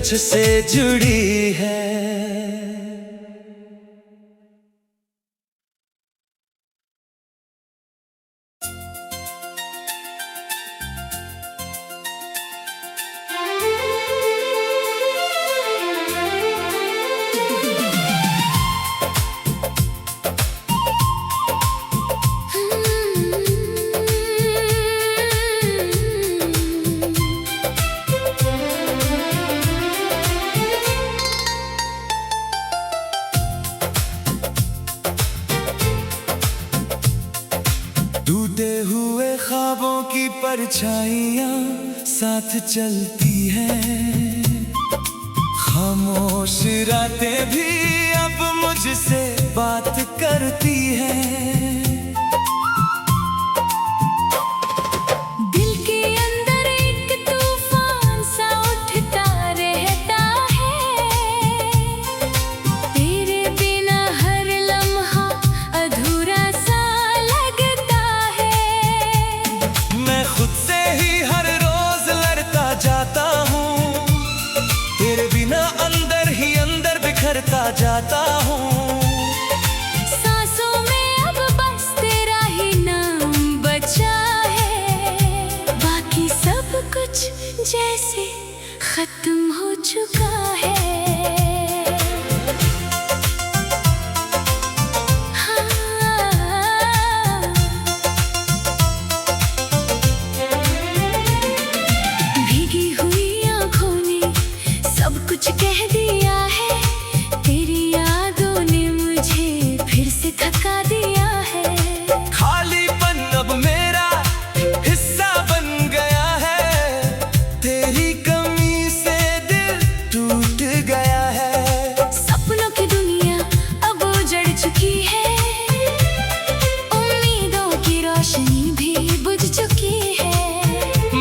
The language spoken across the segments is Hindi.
तुझसे जुड़ी है। टूटे हुए ख्वाबों की परछाइयाँ साथ चलती हैं, खामोश रातें भी अब मुझसे बात करती हैं। दिल के अंदर एक तूफान सा उठता रहता है, तेरे बिना हर लम्हा अधूरा सा लगता है। मैं खुद से ही हर रोज लड़ता जाता हूँ, तेरे बिना अंदर ही अंदर बिखरता जाता हूँ। सांसों में अब बस तेरा ही नाम बचा है, बाकी सब कुछ जैसे खत्म हो चुका है। भीगी हुई आँखों ने सब कुछ कह दिया है, तेरी यादों ने मुझे फिर से थका दिया है। खालीपन अब मेरा हिस्सा बन गया है, तेरी कमी से दिल टूट गया है। सपनों की दुनिया अब उजड़ चुकी है, उम्मीदों की रोशनी भी बुझ चुकी है।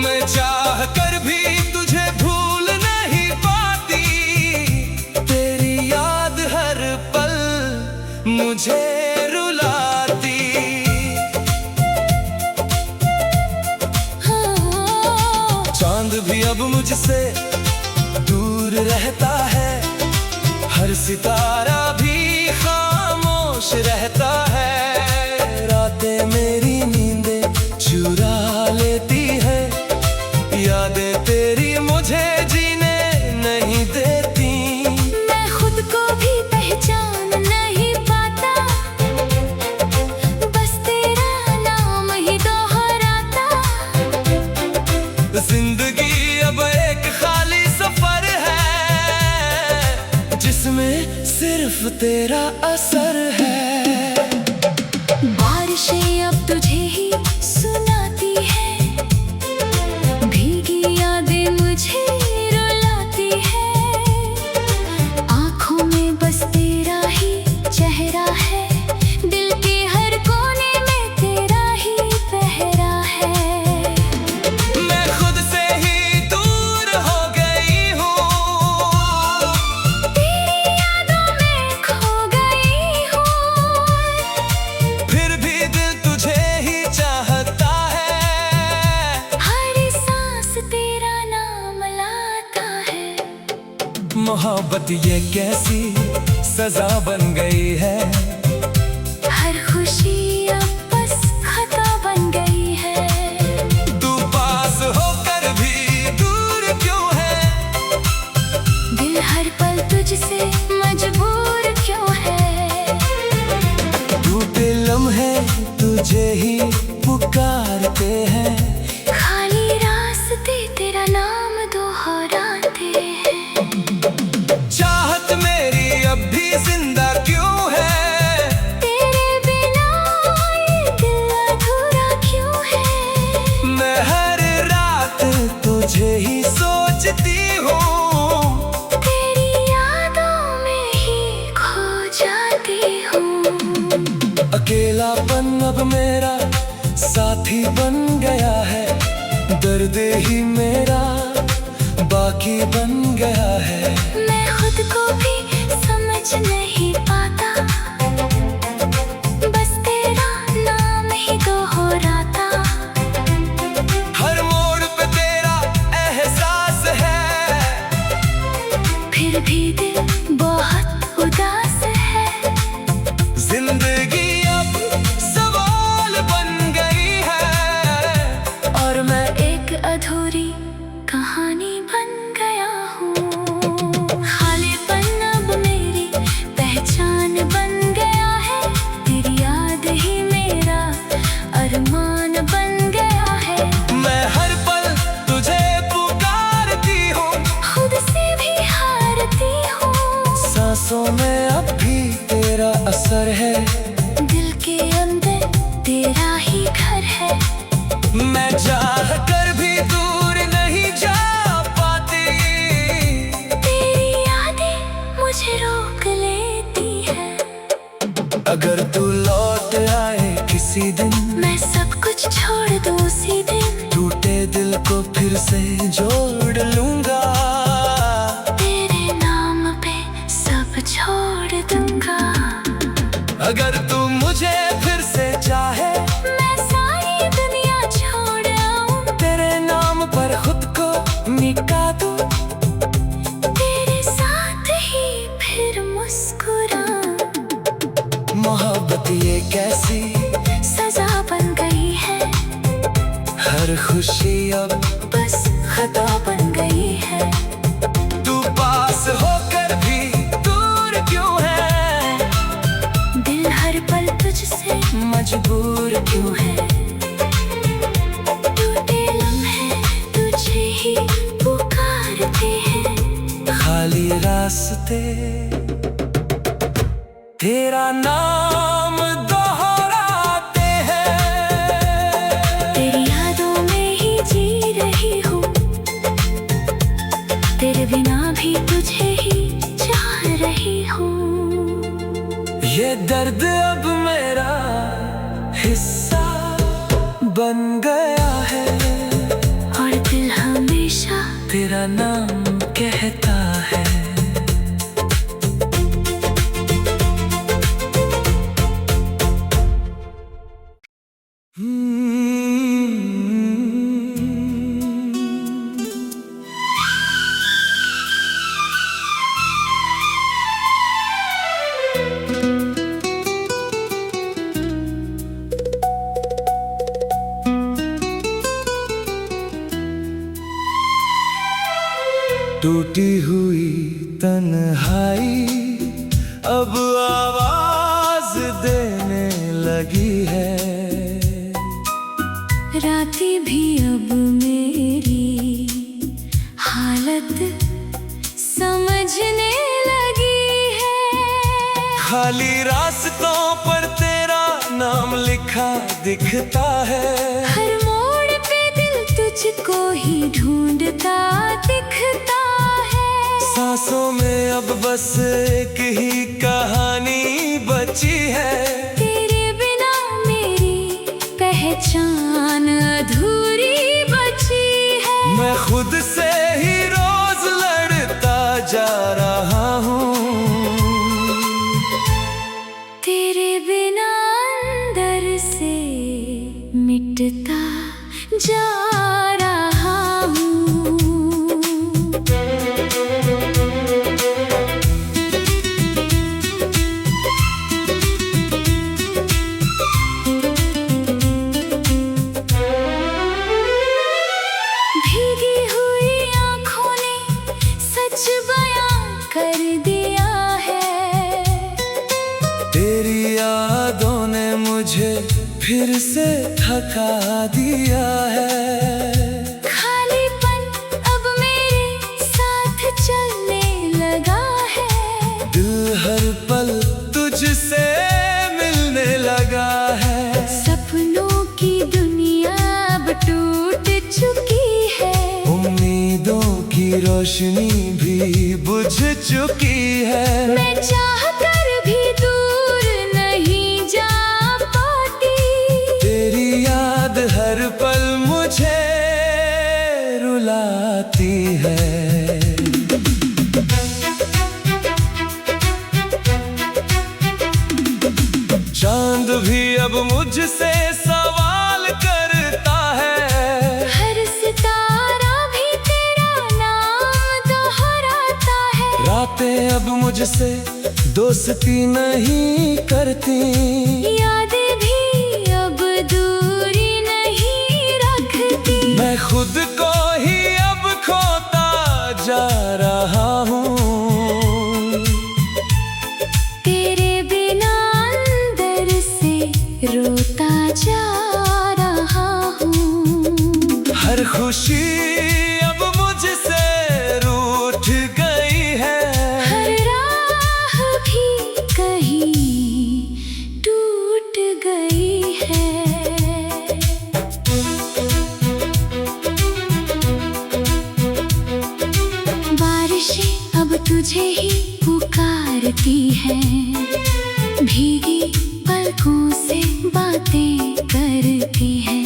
मैं चाह कर भी तुझे भूल नहीं पाती, तेरी याद हर पल मुझे रुलाती। चांद भी अब मुझसे दूर रहता है, हर सितारा भी खामोश रहता है। रातें मेरी नींदें चुरा लेती है, यादें तेरी मुझे जीने नहीं देती। मैं खुद को भी पहचान नहीं पाता, बस तेरा नाम ही दोहराता। जिंदगी अब एक खाली सफर है, जिसमें सिर्फ तेरा असर है। बारिशें अब तुझे ही सुनाती है, भीगी यादें मुझे रुलाती है। आँखों में बस तेरा ही चेहरा है, दिल के हर कोने में तेरा ही पहरा है। मैं खुद से ही दूर हो गई हूँ, तेरी यादों में खो गई हूँ, फिर भी दिल तुझे ही चाहता है। हर सांस तेरा नाम लाता है। मोहब्बत ये कैसी सजा बन गई है, हर खुशी अब बस खता बन गई है। तू पास होकर भी दूर क्यों है, दिल हर पल तुझसे मजबूर क्यों है। टूटे लम्हे तुझे ही पुकारते हैं, खाली रास्ते तेरा नाम दोहराते हैं। चाहत मेरी अब भी जिंदा क्यों है, तेरे बिना ये दिल अधूरा क्यों है। मैं हर रात तुझे ही सोचती हूँ, तेरी यादों में ही खो जाती हूँ। अकेलापन अब मेरा साथी बन गया है, दर्द ही मेरा बाकी बन गया है। मैं खुद को भी समझ नहीं पाता, बस तेरा नाम ही दोहराता। हर मोड़ पे तेरा एहसास है, अरमान बन गया है। मैं हर पल तुझे पुकारती हूँ, खुद से भी हारती हूँ। सांसों में अब भी तेरा असर है, दिल के अंदर तेरा ही घर है। मैं चाह कर भी दूर नहीं जा पाती, तेरी यादें मुझे रोक लेती है। अगर तू लौट आए किसी दिन, मैं सब कुछ छोड़ दूँ उसी दिन। टूटे दिल को फिर से जोड़ लूंगा, तेरे नाम पे सब छोड़ दूंगा। अगर तू मुझे फिर से चाहे, मैं सारी दुनिया छोड़ आऊं। तेरे नाम पर खुद को मिटा दूं, तेरे साथ ही फिर मुस्कुराऊं। मोहब्बत ये कैसी सजा बन गई है, हर खुशी अब बस खता बन गई है। तू पास होकर भी दूर क्यों है, दिल हर पल तुझसे मजबूर क्यों है। टूटे लम्हे तुझे ही पुकारते हैं। खाली रास्ते तेरा नाम दोहराते हैं। तेरी यादों में ही जी रही हूँ, तेरे बिना भी तुझे ही चाह रही हूँ। ये दर्द अब मेरा हिस्सा बन गया है, और दिल हमेशा तेरा नाम कहता है। टूटी हुई तन्हाई अब आवाज देने लगी है, रातें भी अब मेरी हालत समझने लगी है। खाली रास्तों पर तेरा नाम लिखा दिखता है, हर मोड़ पे दिल तुझको ही ढूंढता दिखता है। सांसों में अब बस एक ही कहानी बची है, तेरे बिना मेरी पहचान अधूरी बची है। मैं खुद से ही रोज लड़ता जा रहा हूँ, तेरे बिना अंदर से मिटता जा रहा हूँ। भीगी हुई आँखों ने सच बयां कर दिया है, तेरी यादों ने मुझे फिर से थका दिया है। खालीपन अब मेरे साथ चलने लगा है। दिल हर पल तुझसे मिलने लगा है, सपनों की दुनिया अब टूट चुकी है। उम्मीदों की रोशनी भी बुझ चुकी है। मैं चाह कर भी दूर नहीं जा पाती, तेरी याद हर पल मुझे रुलाती है। चांद भी अब मुझसे सवाल करता है, हर सितारा भी तेरा नाम दोहराता है। रातें अब मुझसे दोस्ती नहीं करती, यादें भी अब दूरी नहीं रखती। मैं खुद को ही अब खोता जा रहा हूँ, तेरे बिना अंदर से रोता जा रहा खुशी अब मुझसे रूठ गई है। हर राह भी कहीं टूट गई है। बारिशें अब तुझे ही पुकारती हैं, भीगी पलकों से बातें करती हैं।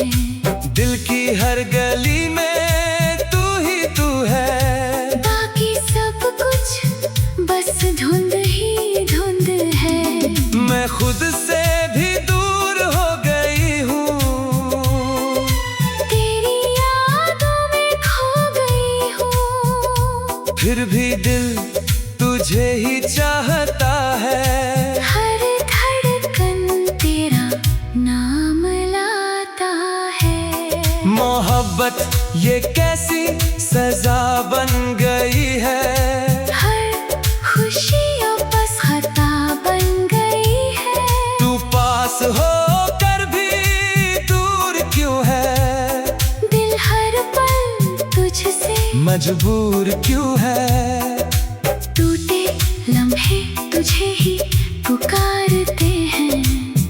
दिल की हर गली में तू ही तू है, बाकी सब कुछ बस धुंध ही धुंध है। मैं खुद से भी दूर हो गई हूँ, तेरी यादों में खो गई हूँ। फिर भी दिल तुझे ही चाहता है। हर धड़कन तेरा नाम लाता है। मोहब्बत ये कैसी सजा बन गई है। हर खुशी अब बस खता बन गई है। तू पास हो कर भी दूर क्यों है, दिल हर पल तुझसे मजबूर क्यों है। टूटे लम्हे तुझे ही पुकारते हैं,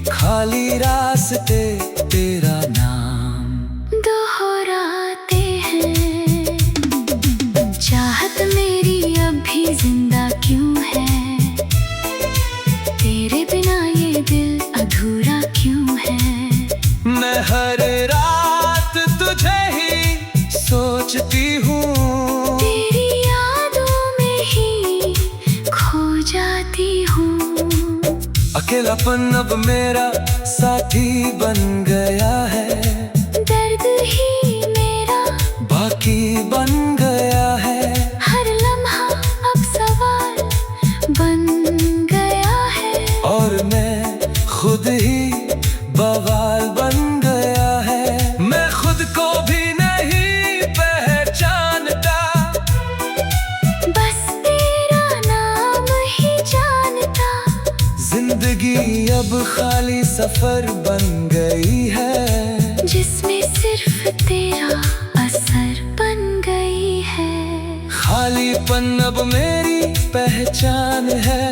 खाली रास्ते तेरा नाम दोहराते हैं। चाहत मेरी अब भी जिंदा क्यों है, तेरे बिना ये दिल अधूरा क्यों है। मैं हर रात तुझे ही सोचती हूँ, तेरी यादों में ही खो जाती हूँ। अकेलापन अब मेरा साथी बन गया है। दर्द ही मेरा बाकी बन गया है। हर लम्हा अब सवाल बन गया है। और मैं खुद ही बवाल बन गया है। मैं खुद को भी नहीं पहचानता, बस तेरा नाम ही जानता। जिंदगी अब खाली सफर बन गई है, जिसमें सिर्फ तेरा असर बन गई है। खालीपन अब मेरी पहचान है।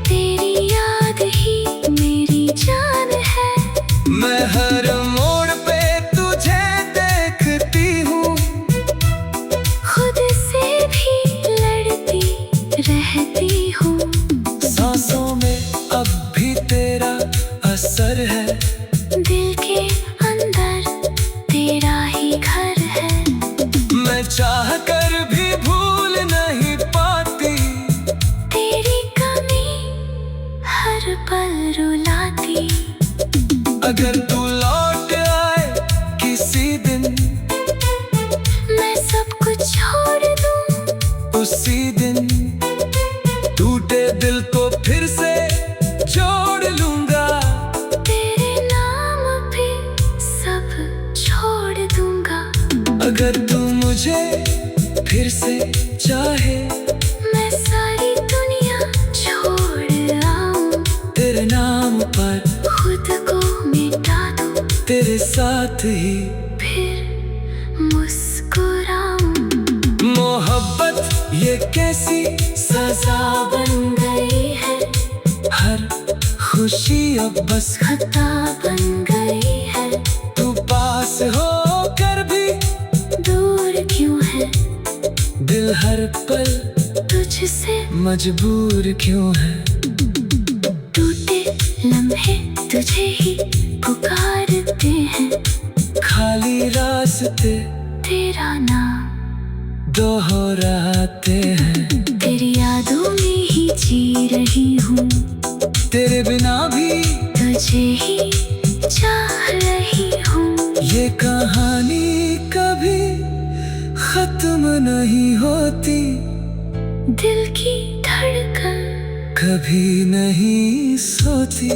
तेरी याद ही मेरी जान है। मैं हर मोड़ पे तुझे देखती हूँ, खुद से भी लड़ती रहती हूँ। सांसों में अब भी तेरा असर है। दिल के अंदर तेरा ही घर है। मैं चाह कर भी भूल नहीं पाती, तेरी कमी हर पल रुलाती। अगर तू लौट आए किसी दिन, मैं सब कुछ छोड़ दूँ उसी दिन टूटे दिल को फिर से जोड़ लूंगा। तेरे नाम पे सब छोड़ दूंगा। अगर तू मुझे फिर से चाहे, मैं सारी दुनिया छोड़ आऊं। तेरे नाम पर खुद को मिटा दूं, तेरे साथ ही फिर मुस्कुराऊं। मोहब्बत ये कैसी सजा बन गई है। हर खुशी अब बस खता बन गई है। तू पास हो कर भी दूर क्यों है, दिल हर पल तुझसे मजबूर क्यों है। टूटे लम्हे तुझे ही पुकारते हैं, खाली रास्ते तेरा नाम दोहराते हैं। तेरी यादों में ही जी रही हूँ, तेरे बिना भी तुझे ही चाह रही हूँ। ये कहानी कभी खत्म नहीं होती, दिल की धड़कन कभी नहीं सोती।